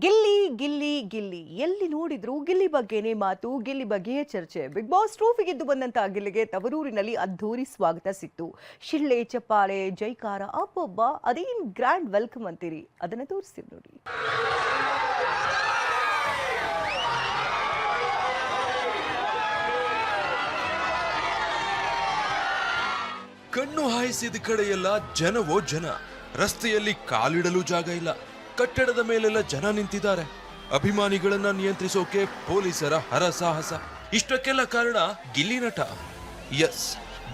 ಗಿಲ್ಲಿ ಗಿಲ್ಲಿ ಗಿಲ್ಲಿ ಎಲ್ಲಿ ನೋಡಿದ್ರು ಗಿಲ್ಲಿ ಬಗ್ಗೆನೇ ಮಾತು, ಗಿಲ್ಲಿ ಬಗ್ಗೆಯೇ ಚರ್ಚೆ. ಬಿಗ್ ಬಾಸ್ ಟ್ರೋಫಿ ಗೆದ್ದು ಬಂದಂತಹ ಗಿಲ್ಲಿಗೆ ತವರೂರಿನಲ್ಲಿ ಅದ್ಧೂರಿ ಸ್ವಾಗತ ಸಿಕ್ತು. ಶಿಳ್ಳೆ, ಚಪ್ಪಾಳೆ, ಜೈಕಾರ, ಅಬ್ಬಬ್ಬ ಅದೇನ್ ಗ್ರ್ಯಾಂಡ್ ವೆಲ್ಕಮ್ ಅಂತೀರಿ, ಅದನ್ನ ತೋರಿಸ್ತೀವಿ ನೋಡಿ. ಕಣ್ಣು ಹಾಯಿಸಿದ ಕಡೆಯೆಲ್ಲ ಜನವೋ ಜನ. ರಸ್ತೆಯಲ್ಲಿ ಕಾಲಿಡಲು ಜಾಗ ಇಲ್ಲ. ಕಟ್ಟಡದ ಮೇಲೆಲ್ಲ ಜನ ನಿಂತಿದ್ದಾರೆ. ಅಭಿಮಾನಿಗಳನ್ನ ನಿಯಂತ್ರಿಸೋಕೆ ಪೊಲೀಸರ ಹರಸಾಹಸ. ಇಷ್ಟಕ್ಕೆಲ್ಲ ಕಾರಣ Gilli Nata. Yes,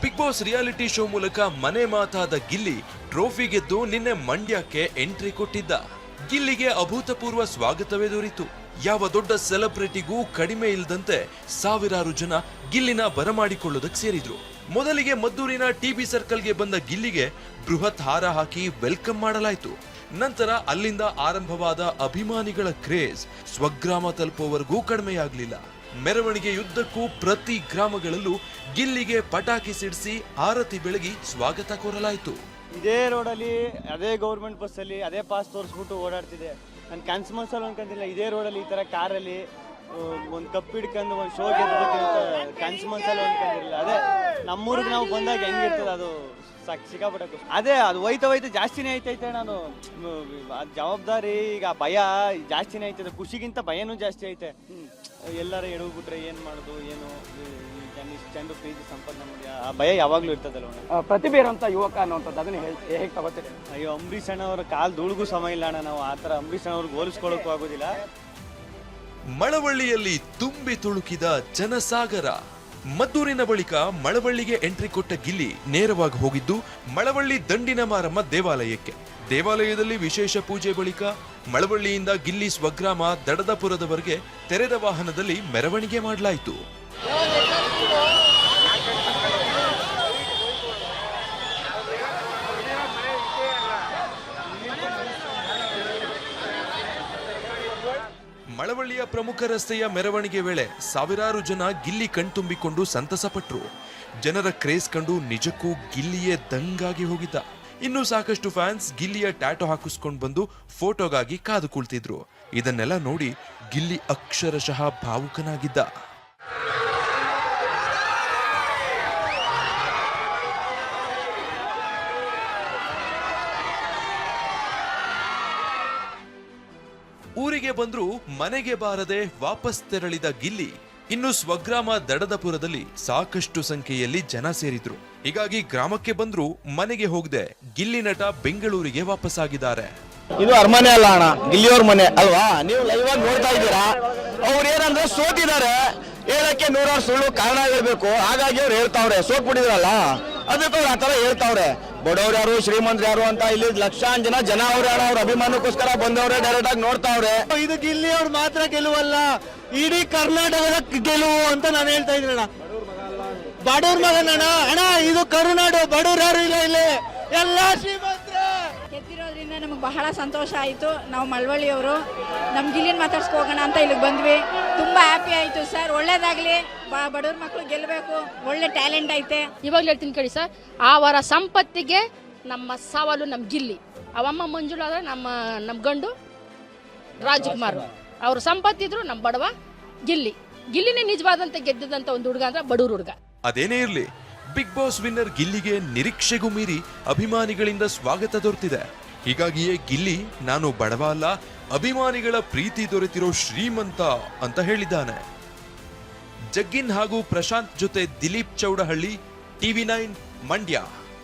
Bigg Boss reality show ಮೂಲಕ ಮನೆ ಮಾತಾದ ಗಿಲ್ಲಿ ಟ್ರೋಫಿ ಗೆದ್ದು ನಿನ್ನೆ ಮಂಡ್ಯಕ್ಕೆ ಎಂಟ್ರಿ ಕೊಟ್ಟಿದ್ದ. ಗಿಲ್ಲಿಗೆ ಅಭೂತಪೂರ್ವ ಸ್ವಾಗತವೇ ದೊರೆಯಿತು. ಯಾವ ದೊಡ್ಡ ಸೆಲೆಬ್ರಿಟಿಗೂ ಕಡಿಮೆ ಇಲ್ಲದಂತೆ ಸಾವಿರಾರು ಜನ ಗಿಲ್ಲಿನ ಬರಮಾಡಿಕೊಳ್ಳೋದಕ್ಕೆ ಸೇರಿದ್ರು. ಮೊದಲಿಗೆ ಮದ್ದೂರಿನ ಟಿಬಿ ಸರ್ಕಲ್ಗೆ ಬಂದ ಗಿಲ್ಲಿಗೆ ಬೃಹತ್ ಹಾರ ಹಾಕಿ ವೆಲ್ಕಮ್ ಮಾಡಲಾಯಿತು. ನಂತರ ಅಲ್ಲಿಂದ ಆರಂಭವಾದ ಅಭಿಮಾನಿಗಳ ಕ್ರೇಜ್ ಸ್ವಗ್ರಾಮ ತಲುಪುವವರೆಗೂ ಕಡಿಮೆಯಾಗಲಿಲ್ಲ. ಮೆರವಣಿಗೆಯುದ್ದಕ್ಕೂ ಪ್ರತಿ ಗ್ರಾಮಗಳಲ್ಲೂ ಗಿಲ್ಲಿಗೆ ಪಟಾಕಿ ಸಿಡಿಸಿ ಆರತಿ ಬೆಳಗಿ ಸ್ವಾಗತ ಕೋರಲಾಯಿತು. ಇದೇ ರೋಡಲ್ಲಿ ಅದೇ ಗೌರ್ಮೆಂಟ್ ಬಸ್ಸಲ್ಲಿ ಅದೇ ಪಾಸ್ ತೋರಿಸ್ಬಿಟ್ಟು ಓಡಾಡ್ತಿದೆ. ನಾನು ಕನ್ಸ್ಮನ್ಸಲ್ಲಿ ಅನ್ಕೊಂತಿಲ್ಲ, ಇದೇ ರೋಡಲ್ಲಿ ಈ ಥರ ಕಾರಲ್ಲಿ ಒಂದು ಕಪ್ ಹಿಡ್ಕೊಂಡು ಒಂದು ಶೋ ಗೆದ್ಬಿಟ್ಟು ಕನ್ಸ್ಮನ್ಸಲ್ಲಿ ಅನ್ಕೊಂಡಿರಲಿಲ್ಲ. ಅದೇ ನಮ್ಮೂರಿಗೆ ನಾವು ಬಂದಾಗ ಹೆಂಗಿರ್ತದೆ ಅದು ಸಿಕ್ಕಾಪಟ್ಟೆ. ಅದೇ ಅದು ಹೋಯ್ತಾ ಜಾಸ್ತಿನೇ ಐತೈತೆ. ನಾನು ಜವಾಬ್ದಾರಿ ಈಗ ಭಯ ಜಾಸ್ತಿನೇ ಐತದೆ. ಖುಷಿಗಿಂತ ಭಯನೂ ಜಾಸ್ತಿ ಐತೆ. ಎಲ್ಲರ ಎಡವ್ಬಿಟ್ರೆ ಏನು ಮಾಡೋದು, ಏನು ಚಂದ ಪ್ರೀತಿ ಸಂಪಾದನೆ ಮಾಡಿ ಆ ಭಯ ಯಾವಾಗ್ಲೂ ಇರ್ತದಲ್ಲ. ಪ್ರತಿಭೆ ಇರುವಂತ ಯುವಕ ಅನ್ನುವಂಥದ್ದು ಅದನ್ನ ಹೇಗೆ ತಗೋತೀರಿ? ಅಯ್ಯೋ, ಅಂಬರೀಷ್ ಅಣ್ಣವ್ರ ಕಾಲ್ ಧೂಳಿಗೂ ಸಮಯ ಇಲ್ಲ ಅಣ್ಣ. ನಾವು ಆ ಥರ ಅಂಬರೀಷ್ ಅಣ್ಣವ್ರಿಗೆ ಹೋಲಿಸ್ಕೊಳ್ಳೋಕ್ಕೂ ಆಗೋದಿಲ್ಲ. ಮಳವಳ್ಳಿಯಲ್ಲಿ ತುಂಬಿ ತುಳುಕಿದ ಜನಸಾಗರ. ಮದ್ದೂರಿನ ಬಳಿಕ ಮಳವಳ್ಳಿಗೆ ಎಂಟ್ರಿ ಕೊಟ್ಟ ಗಿಲ್ಲಿ ನೇರವಾಗಿ ಹೋಗಿದ್ದು ಮಳವಳ್ಳಿ ದಂಡಿನ ಮಾರಮ್ಮ ದೇವಾಲಯಕ್ಕೆ. ದೇವಾಲಯದಲ್ಲಿ ವಿಶೇಷ ಪೂಜೆ ಬಳಿಕ ಮಳವಳ್ಳಿಯಿಂದ ಗಿಲ್ಲಿ ಸ್ವಗ್ರಾಮ ದಡದಪುರದವರೆಗೆ ತೆರೆದ ವಾಹನದಲ್ಲಿ ಮೆರವಣಿಗೆ ಮಾಡಲಾಯಿತು. ಮಳವಳ್ಳಿಯ ಪ್ರಮುಖ ರಸ್ತೆಯ ಮೆರವಣಿಗೆ ವೇಳೆ ಸಾವಿರಾರು ಜನ ಗಿಲ್ಲಿ ಕಣ್ತುಂಬಿಕೊಂಡು ಸಂತಸಪಟ್ರು. ಜನರ ಕ್ರೇಜ್ ಕಂಡು ನಿಜಕ್ಕೂ ಗಿಲ್ಲಿಯೇ ದಂಗಾಗಿ ಹೋಗಿದ್ದ. ಇನ್ನು ಸಾಕಷ್ಟು ಫ್ಯಾನ್ಸ್ ಗಿಲ್ಲಿಯ ಟ್ಯಾಟೋ ಹಾಕಿಸ್ಕೊಂಡು ಬಂದು ಫೋಟೋಗಾಗಿ ಕಾದು ಕುಳಿತಿದ್ರು. ಇದನ್ನೆಲ್ಲ ನೋಡಿ ಗಿಲ್ಲಿ ಅಕ್ಷರಶಃ ಭಾವುಕನಾಗಿದ್ದ. ಊರಿಗೆ ಬಂದ್ರು ಮನೆಗೆ ಬಾರದೆ ವಾಪಸ್ ತೆರಳಿದ ಗಿಲ್ಲಿ ಇನ್ನು ಸ್ವಗ್ರಾಮ ದಡದಪುರದಲ್ಲಿ ಸಾಕಷ್ಟು ಸಂಖ್ಯೆಯಲ್ಲಿ ಜನ ಸೇರಿದ್ರು. ಹೀಗಾಗಿ ಗ್ರಾಮಕ್ಕೆ ಬಂದ್ರು ಮನೆಗೆ ಹೋಗದೆ ಗಿಲ್ಲಿ ನಟ ಬೆಂಗಳೂರಿಗೆ ವಾಪಸ್ಸಾಗಿದ್ದಾರೆ. ಇದು ಅರಮನೆ ಅಲ್ಲ ಅಣ್ಣ, ಗಿಲ್ಲಿಯವ್ರ ಮನೆ ಅಲ್ವಾ? ನೀವು ಲೈವ್ ಆಗಿ ನೋಡ್ತಾ ಇದ್ದೀರಾ. ಅವ್ರು ಏನಂದ್ರೆ ಸೋತಿದ್ದಾರೆ, ಹೇಳಕ್ಕೆ ನೂರಾರು ಸುಳ್ಳು ಕಾರಣ ಹೇಳ್ಬೇಕು. ಹಾಗಾಗಿ ಅವ್ರು ಹೇಳ್ತಾವ್ರೆ ಸೋತ್ಬಿಟ್ಟಿದ್ರಲ್ಲ, ಅದಕ್ಕೆ ಅವ್ರು ಆತರ ಹೇಳ್ತಾವ್ರೆ. ಬಡವ್ರು ಯಾರು ಶ್ರೀಮಂತರು ಯಾರು ಅಂತ ಇಲ್ಲಿ ಲಕ್ಷಾಂತರ ಜನ ಅವ್ರೆ. ಅವ್ರ ಅಭಿಮಾನಕ್ಕೋಸ್ಕರ ಬಂದವ್ರೆ, ಡೈರೆಕ್ಟ್ ಆಗಿ ನೋಡ್ತಾವ್ರೆ. ಇದು ಗಿಲ್ಲಿ ಅವ್ರು ಮಾತ್ರ ಗೆಲುವಲ್ಲ, ಇಡೀ ಕರ್ನಾಟಕದ ಗೆಲುವು ಅಂತ ನಾನು ಹೇಳ್ತಾ ಇದ್ದೀನಿ ಅಣ್ಣ. ಬಡವ್ರ ಮಗನಣ್ಣ ಅಣ್ಣ, ಇದು ಕರುನಾಡು. ಬಡವ್ರು ಯಾರು ಇಲ್ಲ ಇಲ್ಲಿ, ಎಲ್ಲ ಶ್ರೀಮಂತರೇ. ಗೆದ್ದಿರೋದ್ರಿಂದ ನಮಗೆ ಬಹಳ ಸಂತೋಷ ಆಯಿತು. ನಾವು ಮಳವಳ್ಳಿಯವರು ನಮ್ಮ ಗಿಲ್ಲಿನ ಮಾತಾಡ್ಸ್ಕೋಗೋಣ ಅಂತ ಇಲ್ಲಿಗೆ ಬಂದ್ವಿ. ತುಂಬ ಹ್ಯಾಪಿ ಆಯಿತು ಸರ್. ಒಳ್ಳೇದಾಗಲಿ, ಬಡವ್ರ ಮಕ್ಕಳು ಗೆಲ್ಲಬೇಕು. ಒಳ್ಳೆ ಟ್ಯಾಲೆಂಟ್ ಐತೆ. ಇವಾಗಲೂ ಹೇಳ್ತೀನಿ ಕೇಳಿ ಸರ್, ಅವರ ಸಂಪತ್ತಿಗೆ ನಮ್ಮ ಸವಾಲು ನಮ್ಮ ಗಿಲ್ಲಿ. ಅವಮ್ಮ ಮಂಜುಳ ಆದರೆ ನಮ್ಮ ಗಂಡು ರಾಜ್ಕುಮಾರ್. ಅವ್ರ ಸಂಪತ್ತಿದ್ರು ನಮ್ಮ ಬಡವ ಗಿಲ್ಲಿ. ಗಿಲ್ಲಿನೇ ನಿಜವಾದಂತ ಗೆದ್ದಂತ ಒಂದು ಹುಡುಗ ಅಂದ್ರೆ ಬಡವ್ರ ಹುಡುಗ. ಅದೇನೇ ಇರ್ಲಿ, ಬಿಗ್ ಬಾಸ್ ವಿನ್ನರ್ ಗಿಲ್ಲಿಗೆ ನಿರೀಕ್ಷೆಗೂ ಮೀರಿ ಅಭಿಮಾನಿಗಳಿಂದ ಸ್ವಾಗತ ದೊರೆತಿದೆ. ಹೀಗಾಗಿಯೇ ಗಿಲ್ಲಿ ನಾನು ಬಡವ ಅಲ್ಲ, ಅಭಿಮಾನಿಗಳ ಪ್ರೀತಿ ದೊರೆತಿರೋ ಶ್ರೀಮಂತ ಅಂತ ಹೇಳಿದ್ದಾನೆ. ಜಗ್ಗಿನ್ ಹಾಗೂ ಪ್ರಶಾಂತ್ ಜೊತೆ ದಿಲೀಪ್ ಚೌಡಹಳ್ಳಿ, ಟಿವಿ9 ಮಂಡ್ಯ.